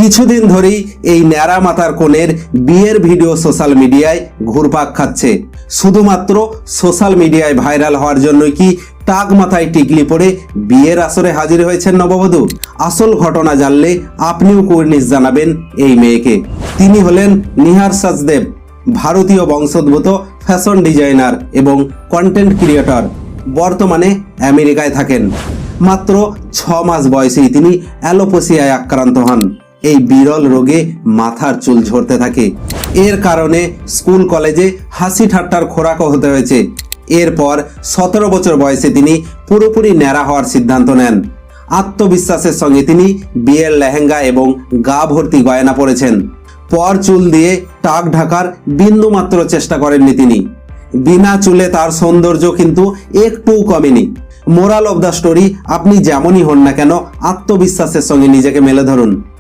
কিছুদিন ধরেই এই ন্যাড়া মাথার কোণের বিয়ের ভিডিও সোশ্যাল মিডিয়ায় ঘুরপাক খাচ্ছে। শুধুমাত্র সোশ্যাল মিডিয়ায় ভাইরাল হওয়ার জন্যই কি টাক মাথায় টিকলি পরে বিয়ের আসরে হাজির হয়েছেন নববধূ? আসল ঘটনা জানলে আপনিও কুর্নিশ জানাবেন এই মেয়েকে। তিনি হলেন নিহার সাচদেব, ভারতীয় বংশোদ্ভূত ফ্যাশন ডিজাইনার এবং কন্টেন্ট ক্রিয়েটর। বর্তমানে আমেরিকায় থাকেন। মাত্র 6 মাস বয়সেই তিনি অ্যালোপেসিয়ায় আক্রান্ত হন। এই বিরল রোগে মাথার চুল ঝরতে থাকে। এর কারণে স্কুল কলেজে হাসি ঠাট্টার খোরাকও হতে হয়েছে। এরপর 17 বছর বয়সে তিনি পুরোপুরি ন্যাড়া হওয়ার সিদ্ধান্ত নেন। আত্মবিশ্বাসের সঙ্গে তিনি বিয়ের লেহেঙ্গা এবং গা ভর্তি গয়না পরেছেন। পর চুল দিয়ে টাক ঢাকার বিন্দুমাত্র চেষ্টা করেননি তিনি। বিনা চুলে তার সৌন্দর্য কিন্তু একটুও কমেনি। মোরাল অব দ্য স্টোরি, আপনি যেমনই হন না কেন আত্মবিশ্বাসের সঙ্গে নিজেকে মেলে ধরুন।